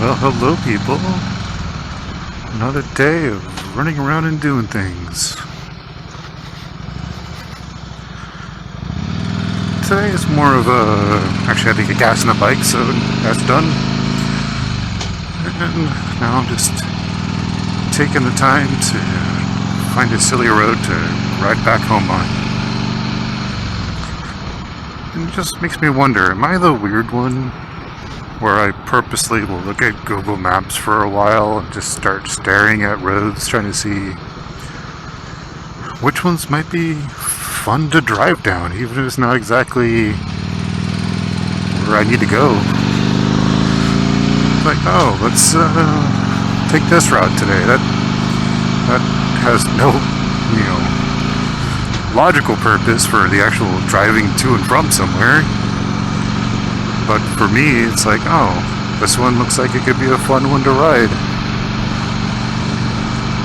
Well, hello people. Another day of running around and doing things. Today is more of a... Actually, I had to get gas in the bike, so that's done. And now I'm just taking the time to find a silly road to ride back home on. And it just makes me wonder, am I the weird one? Where I purposely will look at Google Maps for a while and just start staring at roads, trying to see which ones might be fun to drive down, even if it's not exactly where I need to go. Like, oh, let's take this route today. That has no, logical purpose for the actual driving to and from somewhere. But for me, it's like, oh, this one looks like it could be a fun one to ride.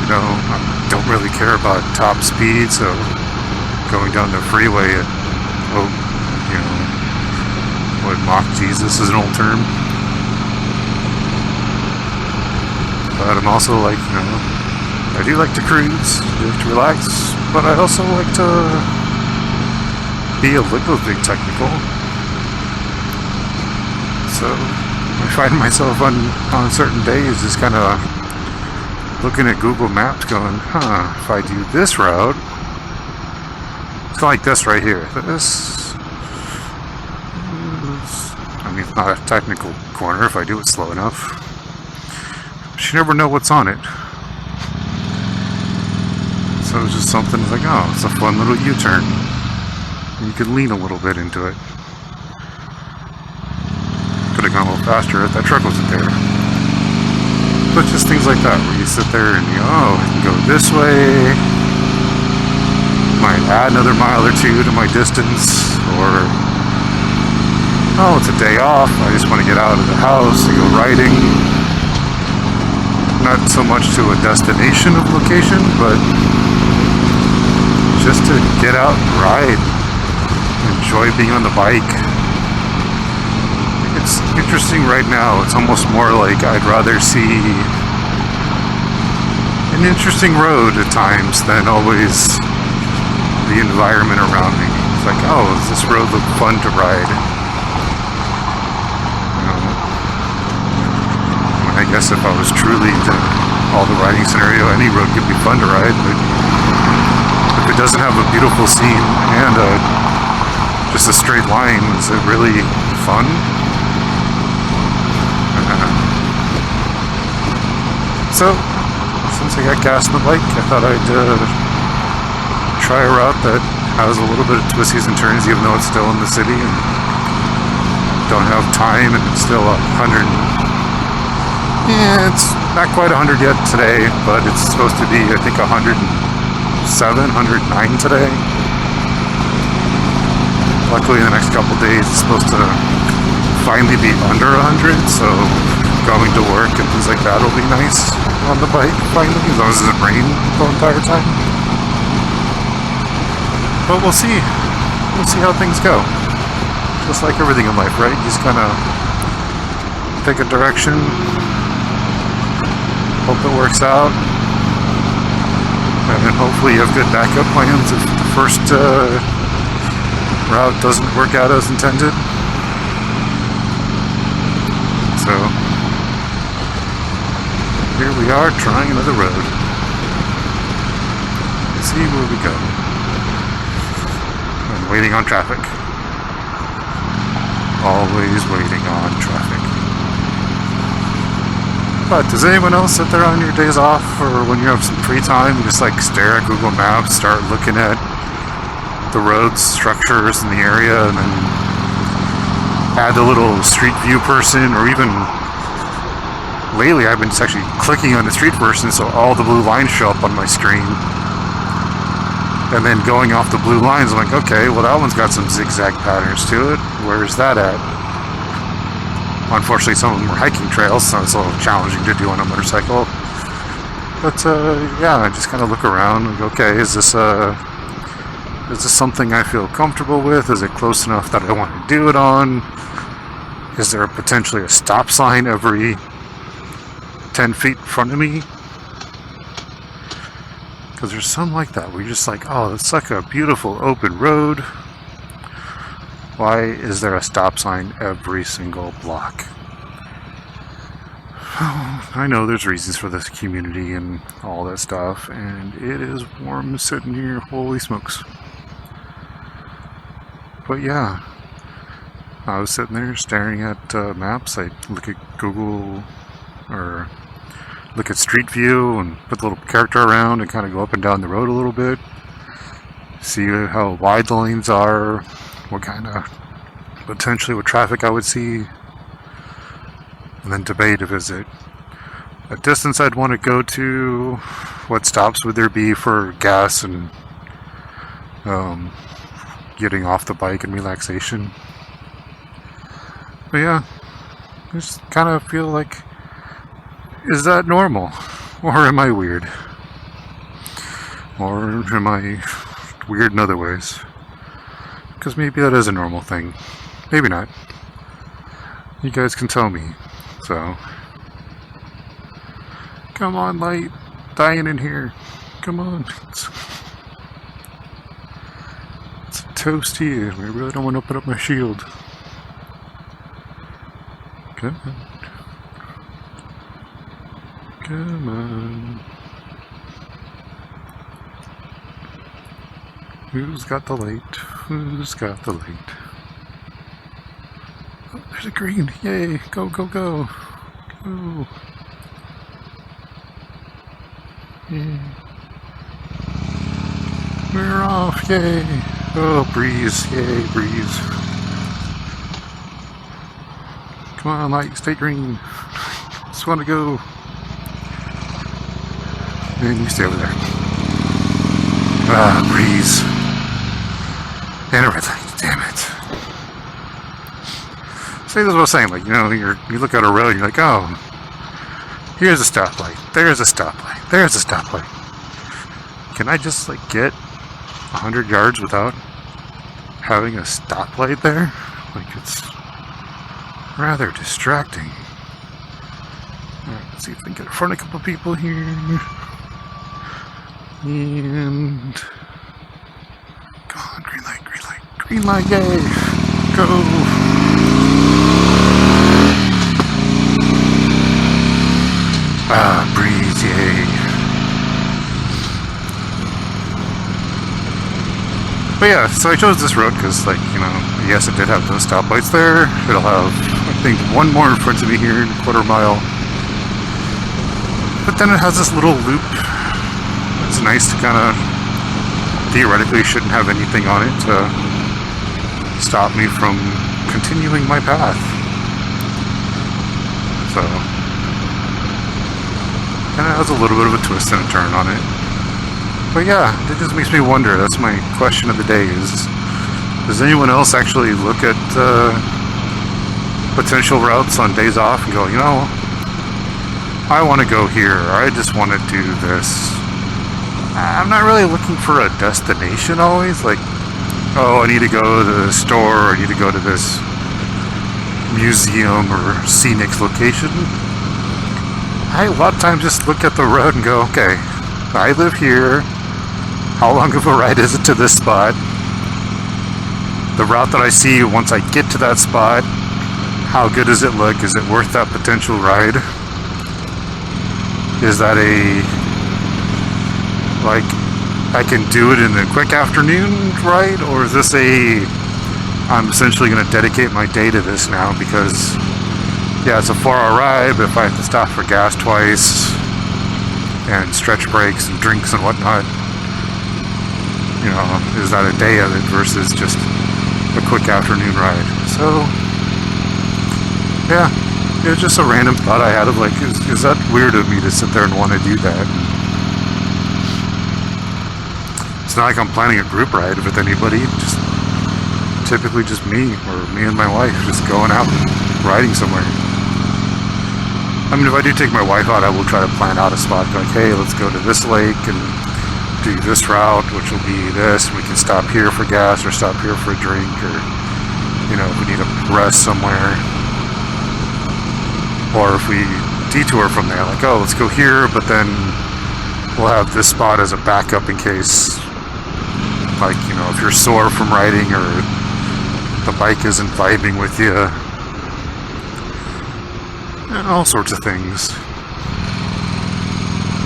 I don't really care about top speed, so going down the freeway at, mock Jesus is an old term. But I'm also like, I do like to cruise, I do like to relax, but I also like to be a little bit technical. So I find myself on certain days just kind of looking at Google Maps going, if I do this route, it's kind of like this right here. This, it's not a technical corner if I do it slow enough. But you never know what's on it. So it's just something like, oh, it's a fun little U-turn. You can lean a little bit into it. Could have gone a little faster if that truck wasn't there. But just things like that, where you sit there and you go, oh, I can go this way. Might add another mile or two to my distance. Or, oh, it's a day off. I just want to get out of the house and go riding. Not so much to a destination of location, but just to get out and ride. Enjoy being on the bike. It's interesting right now. It's almost more like I'd rather see an interesting road at times than always the environment around me. It's like, oh, does this road look fun to ride? I guess if I was truly into all the riding scenario, any road could be fun to ride, but if it doesn't have a beautiful scene and just a straight line, is it really fun? So, since I got gas in the bike, I thought I'd try a route that has a little bit of twisties and turns, even though it's still in the city and don't have time, and it's still 100. Yeah, it's not quite 100 yet today, but it's supposed to be, I think, 107, 109 today. Luckily, in the next couple days, it's supposed to finally be under 100, so going to work and things like that will be nice on the bike finally, as long as it doesn't rain the entire time. But we'll see. We'll see how things go. Just like everything in life, right? You just kind of pick a direction, hope it works out, and then hopefully you have good backup plans if the first route doesn't work out as intended. So here we are trying another road. Let's see where we go. I'm waiting on traffic. Always waiting on traffic. But does anyone else sit there on your days off or when you have some free time just like stare at Google Maps, start looking at the roads, structures in the area, and then add a little street view person, or even lately I've been just actually clicking on the street person so all the blue lines show up on my screen. And then going off the blue lines, I'm like, okay, well that one's got some zigzag patterns to it. Where's that at? Unfortunately, some of them are hiking trails, so it's a little challenging to do on a motorcycle. But yeah, I just kind of look around and go, okay, is this something I feel comfortable with? Is it close enough that I want to do it on? Is there potentially a stop sign every 10 feet in front of me. Because there's some like that where you're just like, oh, it's like a beautiful open road. Why is there a stop sign every single block? I know there's reasons for this community and all that stuff, and it is warm sitting here, holy smokes. But yeah, I was sitting there staring at maps. I look at Google or look at Street View and put the little character around and kind of go up and down the road a little bit, see how wide the lanes are, what kind of potentially what traffic I would see, and then debate if is it a distance I'd want to go to, what stops would there be for gas and getting off the bike and relaxation. But yeah, I just kind of feel like, is that normal? Or am I weird? Or am I weird in other ways? Because maybe that is a normal thing. Maybe not. You guys can tell me. So, come on, light. Dying in here. Come on. It's toasty. I really don't want to open up my shield. Come on. Come on. Who's got the light? Who's got the light? Oh, there's a green. Yay. Go, go, go. Go. Yay. We're off. Yay. Oh, breeze. Yay, breeze. Come on, light. Stay green. Just want to go. And you stay over there. Ah, breeze. And a red light. Damn it. See, that's what I was saying. Like, you know, you look at a road and you're like, oh, here's a stoplight. There's a stoplight. There's a stoplight. Can I just, like, get 100 yards without having a stoplight there? Like, it's rather distracting. Alright, let's see if we can get in front of a couple people here. And come on, green light, green light, green light, yay! Go! Ah, breeze, yay! But yeah, so I chose this road because, like, you know, yes, it did have those stoplights there. It'll have, I think, one more in front of me here in a quarter mile. But then it has this little loop. It's nice to kind of, theoretically shouldn't have anything on it to stop me from continuing my path. So, kind of has a little bit of a twist and a turn on it. But yeah, it just makes me wonder, that's my question of the day is, does anyone else actually look at potential routes on days off and go, you know, I want to go here, or I just want to do this. I'm not really looking for a destination always, like, oh, I need to go to the store, or I need to go to this museum or scenic location. I a lot of times just look at the road and go, okay, I live here, how long of a ride is it to this spot? The route that I see once I get to that spot, how good does it look? Is it worth that potential ride? Is that like, I can do it in a quick afternoon ride, or is this I'm essentially going to dedicate my day to this now because, yeah, it's a 4-hour ride, but if I have to stop for gas twice and stretch breaks and drinks and whatnot, you know, is that a day of it versus just a quick afternoon ride? So, yeah, it was just a random thought I had of like, is that weird of me to sit there and want to do that? It's not like I'm planning a group ride with anybody, just typically just me or me and my wife just going out and riding somewhere. I mean, if I do take my wife out, I will try to plan out a spot, like, hey, let's go to this lake and do this route, which will be this, and we can stop here for gas or stop here for a drink, or, you know, if we need a rest somewhere, or if we detour from there. Like, oh, let's go here, but then we'll have this spot as a backup in case, like, you know, if you're sore from riding or the bike isn't vibing with you. And all sorts of things.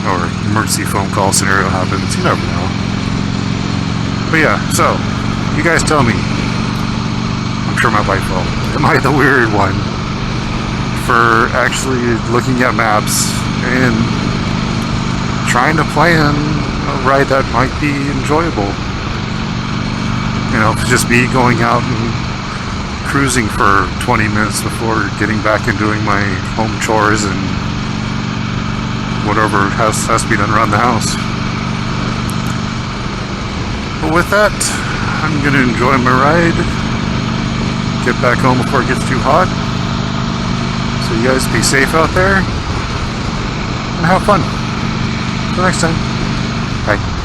Or emergency phone call scenario happens. You never know. But yeah, so, you guys tell me. I'm sure my wife will. Am I the weird one for actually looking at maps and trying to plan a ride that might be enjoyable? You know, just me going out and cruising for 20 minutes before getting back and doing my home chores and whatever has to be done around the house. But with that, I'm going to enjoy my ride, get back home before it gets too hot. So you guys be safe out there and have fun. Till next time. Bye.